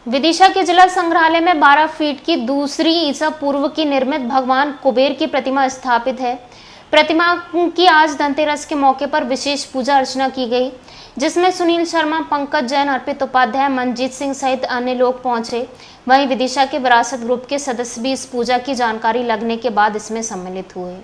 विदिशा के जिला संग्रहालय में 12 फीट की दूसरी ईसा पूर्व की निर्मित भगवान कुबेर की प्रतिमा स्थापित है। प्रतिमा की आज धनतेरस के मौके पर विशेष पूजा अर्चना की गई, जिसमें सुनील शर्मा, पंकज जैन, अर्पित उपाध्याय, मनजीत सिंह सहित अन्य लोग पहुंचे। वहीं विदिशा के विरासत ग्रुप के सदस्य भी इस पूजा की जानकारी लगने के बाद इसमें सम्मिलित हुए।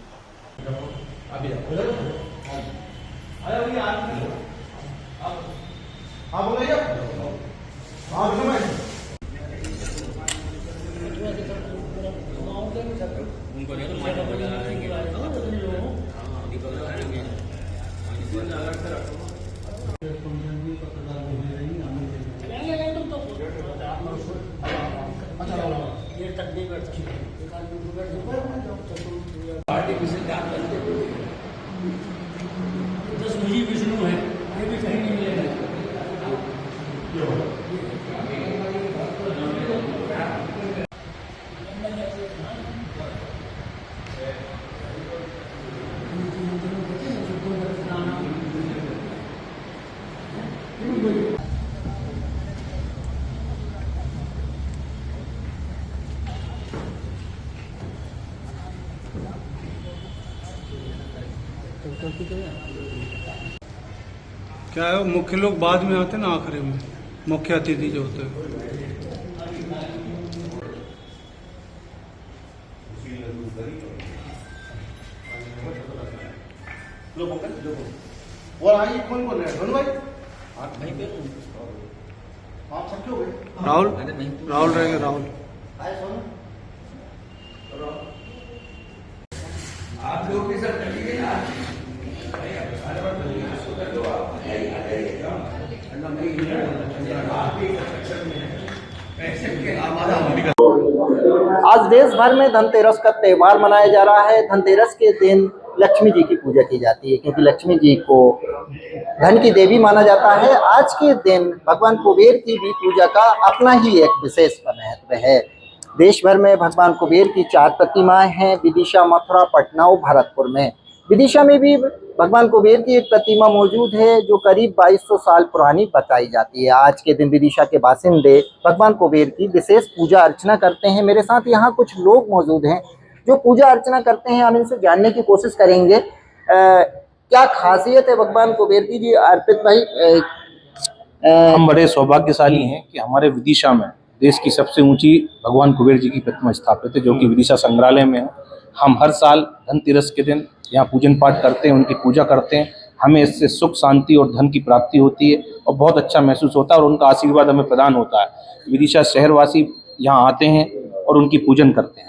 विष्णु है, ये भी कहीं नहीं मिलेगा। क्या है, मुख्य लोग बाद में आते हैं ना, आखिरी में मुख्य अतिथि जो होते हैं। और आइए, कौन बोल रहे हैं? धनु भाई, आप सब क्यों हो गए? राहुल रहेंगे। राहुल आप लोग के साथ चलिए ना। आज देश भर में धनतेरस का त्योहार मनाया जा रहा है। धनतेरस के दिन लक्ष्मी जी की पूजा की जाती है, क्योंकि लक्ष्मी जी को धन की देवी माना जाता है। आज के दिन भगवान कुबेर की भी पूजा का अपना ही एक विशेष महत्व है। देश भर में भगवान कुबेर की 4 प्रतिमाएं हैं, विदिशा, मथुरा, पटना और भरतपुर में। विदिशा में भी भगवान कुबेर की एक प्रतिमा मौजूद है, जो करीब 2200 साल पुरानी बताई जाती है। आज के दिन विदिशा के बासिंदे भगवान कुबेर की विशेष पूजा अर्चना करते हैं। मेरे साथ यहाँ कुछ लोग मौजूद हैं जो पूजा अर्चना करते हैं। हम इनसे जानने की कोशिश करेंगे क्या खासियत है भगवान कुबेर की। जी अर्पित भाई, हम बड़े सौभाग्यशाली हैं कि हमारे विदिशा में देश की सबसे ऊंची भगवान कुबेर जी की प्रतिमा स्थापित है, जो कि विदिशा संग्रहालय में है। हम हर साल धनतेरस के दिन यहाँ पूजन पाठ करते हैं, उनकी पूजा करते हैं। हमें इससे सुख, शांति और धन की प्राप्ति होती है और बहुत अच्छा महसूस होता है और उनका आशीर्वाद हमें प्रदान होता है। विदिशा शहरवासी यहाँ आते हैं और उनकी पूजन करते हैं।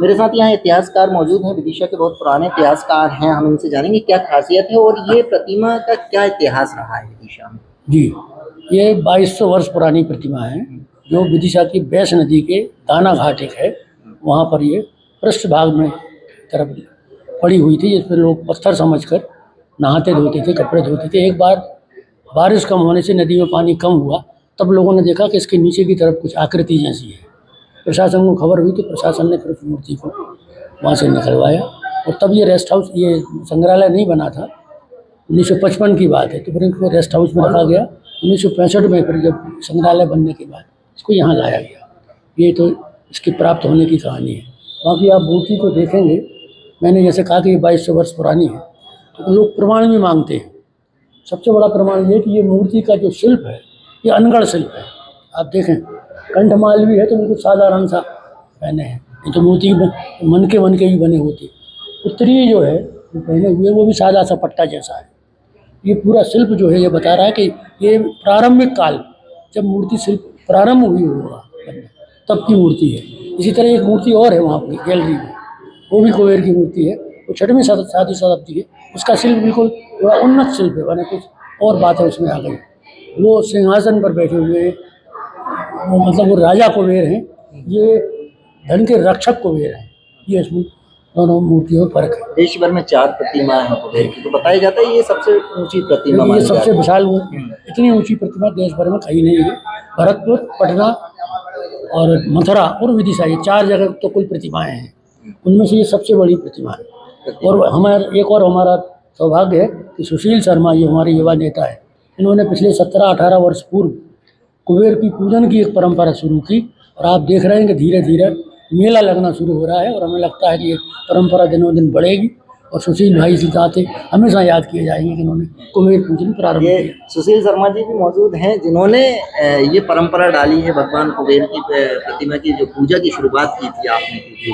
मेरे साथ यहाँ इतिहासकार मौजूद हैं, विदिशा के बहुत पुराने इतिहासकार हैं। हम इनसे जानेंगे क्या खासियत है और ये प्रतिमा का क्या इतिहास रहा है विदिशा में। जी, ये 2200 वर्ष पुरानी प्रतिमा है, जो विदिशा की बैस नदी के दाना घाट एक है, वहाँ पर ये पृष्ठ भाग में तरफ पड़ी हुई थी, जिस पर लोग पत्थर समझकर नहाते धोते थे, कपड़े धोते थे। एक बार बारिश कम होने से नदी में पानी कम हुआ, तब लोगों ने देखा कि इसके नीचे की तरफ कुछ आकृति जैसी है। प्रशासन को खबर हुई तो प्रशासन ने फिर मूर्ति को वहाँ से निकलवाया और तब ये रेस्ट हाउस, ये संग्रहालय नहीं बना था। 1955 की बात है, तो फिर इनको रेस्ट हाउस में रखा गया। 1965 में फिर जब संग्रहालय बनने के बाद इसको यहाँ लाया गया। ये तो इसकी प्राप्त होने की कहानी है। बाकी आप मूर्ति को देखेंगे, मैंने जैसे कहा कि ये 2200 वर्ष पुरानी है, तो लोग प्रमाण भी मांगते हैं। सबसे बड़ा प्रमाण ये कि ये मूर्ति का जो शिल्प है, ये अनगढ़ शिल्प है। आप देखें, कंठमाल भी है तो बिल्कुल साधारण सा पहने हैं, ये तो मूर्ति मन के भी बने होते। उत्तरीय जो है वो पहने हुए, वो भी सादा सा पट्टा जैसा है। ये पूरा शिल्प जो है ये बता रहा है कि ये प्रारंभिक काल, जब मूर्ति शिल्प प्रारंभ हुई होगा तब की मूर्ति है। इसी तरह एक मूर्ति और है वहाँ पर गैलरी में, वो भी कुबेर की मूर्ति है, वो 6वीं शताब्दी है। उसका शिल्प बिल्कुल थोड़ा उन्नत शिल्प है, मैंने कुछ और बातें उसमें आ गई। वो सिंहासन पर बैठे हुए, वो मतलब वो राजा कुबेर हैं, ये धन के रक्षक कुबेर हैं। ये इसमें दोनों मूर्तियों में फर्क है। देश भर में 4 प्रतिमाएं हैं कुबेर की, तो बताया जाता है ये सबसे ऊंची प्रतिमा, ये सबसे विशाल, इतनी ऊंची प्रतिमा देश भर में कहीं नहीं है। भरतपुर, पटना और मथुरा और विदिशा, ये 4 जगह तो कुल प्रतिमाएं हैं, उनमें से ये सबसे बड़ी प्रतिमा है। और हमारा सौभाग्य है कि सुशील शर्मा, ये हमारे युवा नेता है, इन्होंने पिछले 17-18 वर्ष पूर्व कुबेर की पूजन की एक परंपरा शुरू की और आप देख रहे हैं कि धीरे धीरे मेला लगना शुरू हो रहा है और हमें लगता है कि ये परंपरा दिनों दिन बढ़ेगी और सुशील भाई से जाते हमेशा याद किए जाएंगे कि इन्होंने कुबेर पूजन प्रारंभ ये किया। सुशील शर्मा जी भी मौजूद हैं जिन्होंने ये परंपरा डाली है, भगवान कुबेर की प्रतिमा की जो पूजा की शुरुआत की थी आपने की थी।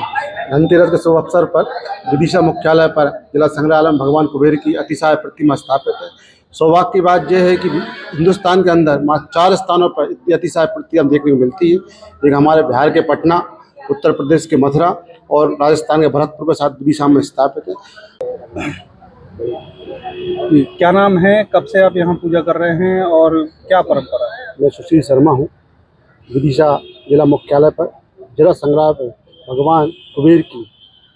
धनतेरस के शुभ अवसर पर विदिशा मुख्यालय पर जिला संग्रहालय में भगवान कुबेर की अतिशाय प्रतिमा स्थापित है। सौभाग्य की बात यह है कि हिंदुस्तान के अंदर मात्र 4 स्थानों पर इतनी अतिशाय प्रतिमा देखने को मिलती है। एक हमारे बिहार के पटना, उत्तर प्रदेश के मथुरा और राजस्थान के भरतपुर के साथ विदिशा में स्थापित है। क्या नाम है, कब से आप यहाँ पूजा कर रहे हैं और क्या परंपरा है? मैं सुशील शर्मा हूँ। विदिशा जिला मुख्यालय पर जिला संग्रहालय पर भगवान कुबेर की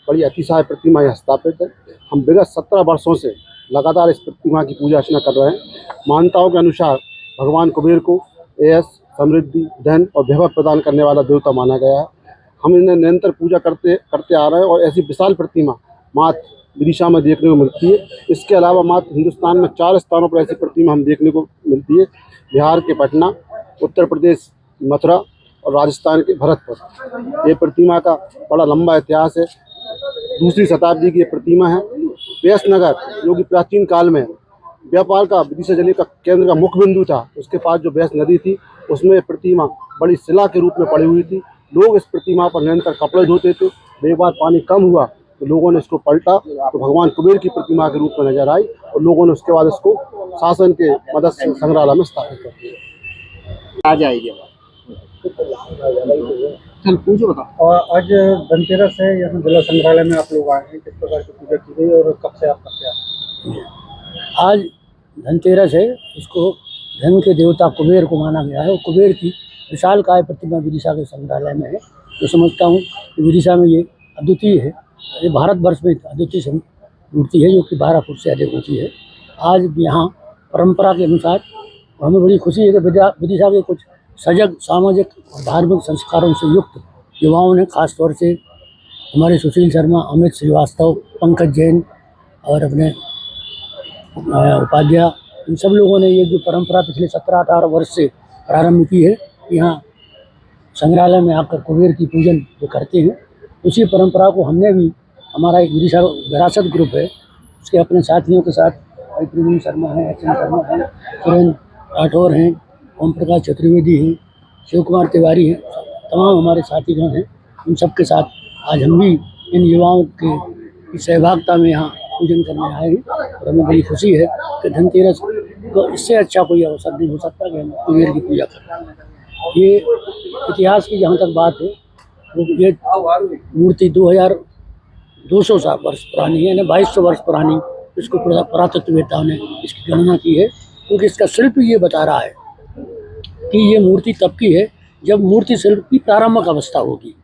बड़ी अतिशाय प्रतिमा यहाँ स्थापित है। हम विगत 17 वर्षों से लगातार इस प्रतिमा की पूजा अर्चना कर रहे हैं। मान्यताओं के अनुसार भगवान कुबेर को यश, समृद्धि, धन और वैभव प्रदान करने वाला देवता माना गया है। हम इन्हें निरंतर पूजा करते आ रहे हैं और ऐसी विशाल प्रतिमा मात्र विदिशा में देखने को मिलती है। इसके अलावा मात्र हिंदुस्तान में 4 स्थानों पर ऐसी प्रतिमा हम देखने को मिलती है। बिहार के पटना, उत्तर प्रदेश मथुरा और राजस्थान के भरतपुर। ये प्रतिमा का बड़ा लंबा इतिहास है। 2री शताब्दी की ये प्रतिमा है। व्यासनगर जो कि प्राचीन काल में व्यापार का विदिशा जिले का केंद्र का मुख्य बिंदु था, उसके पास जो व्यास नदी थी उसमें ये प्रतिमा बड़ी शिला के रूप में पड़ी हुई थी। लोग इस प्रतिमा पर निरंतर कपड़े धोते थे। एक बार पानी कम हुआ तो लोगों ने इसको पलटा तो भगवान कुबेर की प्रतिमा के रूप में नजर आई और लोगों ने उसके बाद इसको शासन के मदद से संग्रहालय में स्थापित कर दिया। आ जाएगी चल पूछो बताओ। और आज धनतेरस है, यहाँ जिला संग्रहालय में आप लोग आए हैं, किस प्रकार की पूजा की गई और कब से आप करते हैं? आज धनतेरस है, इसको धन के देवता कुबेर को माना गया है और कुबेर की विशाल काय प्रतिमा विदिशा के संग्रहालय में है। तो समझता हूँ कि विदिशा में ये अद्वितीय है, ये भारतवर्ष में अद्वितीय मूर्ति है जो कि 12 फुट से अधिक ऊँची है। आज यहाँ परंपरा के अनुसार हमें बड़ी खुशी है कि विदिशा के कुछ सजग, सामाजिक और धार्मिक संस्कारों से युक्त युवाओं ने खास तौर से हमारे सुशील शर्मा, अमित श्रीवास्तव, पंकज जैन और अपने उपाध्याय, इन सब लोगों ने ये जो परंपरा पिछले 17-18 वर्ष से प्रारंभ की है, यहाँ संग्रहालय में आकर कुबेर की पूजन जो करते हैं, उसी परंपरा को हमने भी, हमारा एक विदिशा विरासत ग्रुप है, उसके अपने साथियों के साथ प्रवीण शर्मा हैं, एचएन शर्मा हैं, सुरेंद्र राठौर हैं, ओम प्रकाश चतुर्वेदी हैं, शिव कुमार तिवारी हैं, तमाम हमारे साथीगण हैं। उन सब के साथ आज हम भी इन युवाओं के सहभागिता में यहाँ पूजन करने आए हैं और हमें बड़ी खुशी है कि धनतेरस को इससे अच्छा कोई अवसर नहीं हो सकता कि हम कुबेर की पूजा करें। ये इतिहास की जहाँ तक बात है, वो ये मूर्ति 2200 वर्ष पुरानी है, यानी 2200 वर्ष पुरानी इसको पुरातत्ववेत्ताओं ने इसकी गणना की है, क्योंकि इसका शिल्प ये बता रहा है कि ये मूर्ति तब की है जब मूर्ति शिल्प की प्रारंभिक अवस्था होगी।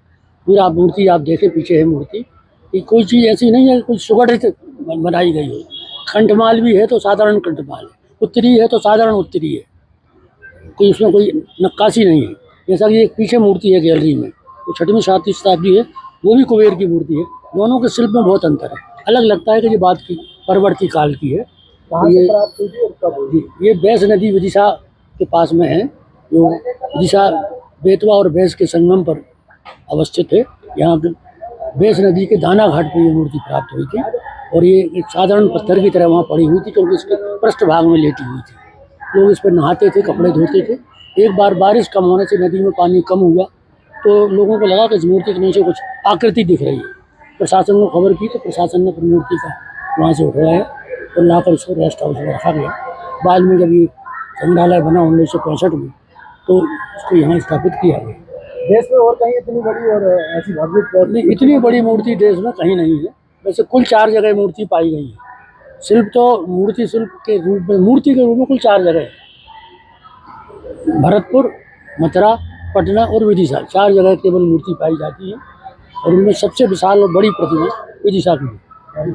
पूरा मूर्ति आप देखें, पीछे है मूर्ति, ये कोई चीज़ ऐसी नहीं है कोई सुगठित बनाई गई हो। कंठमाल भी है तो साधारण कंठमाल है, उत्तरी है तो साधारण उत्तरी है, कोई उसमें कोई नक्काशी नहीं है। जैसा कि एक पीछे मूर्ति है गैलरी में, वो 6वीं 7वीं शताब्दी है, वो भी कुबेर की मूर्ति है। दोनों के शिल्प में बहुत अंतर है, अलग लगता है कि ये बात की परवर्ती काल की है। ये बैस नदी विदिशा के पास में है, जो विदिशा बेतवा और बैस के संगम पर अवस्थित है। यहाँ बैस नदी के दाना घाट पर ये मूर्ति प्राप्त हुई थी और ये एक साधारण पत्थर की तरह वहाँ पड़ी हुई थी, क्योंकि इसके पृष्ठभाग में लेटी हुई थी। लोग इस पर नहाते थे, कपड़े धोते थे। एक बार बारिश कम होने से नदी में पानी कम हुआ तो लोगों को लगा कि इस मूर्ति के नीचे कुछ आकृति दिख रही है। प्रशासन को खबर की तो प्रशासन ने मूर्ति का वहाँ से उठवाया और लाकर इसको रेस्ट हाउस में रखा गया। बाद में जब ये संग्रहालय बना 1965 में तो इसको यहाँ स्थापित किया गया। देश में और कहीं इतनी बड़ी और ऐसी भव्य नहीं, इतनी बड़ी मूर्ति देश में कहीं नहीं है। वैसे कुल 4 जगह मूर्ति पाई गई है। शिल्प तो मूर्ति शिल्प के रूप में, मूर्ति के रूप में कुल 4 जगह है। भरतपुर, मथुरा, पटना और विदिशा, 4 जगह केवल मूर्ति पाई जाती है और उनमें सबसे विशाल और बड़ी प्रतिमा विदिशा की है।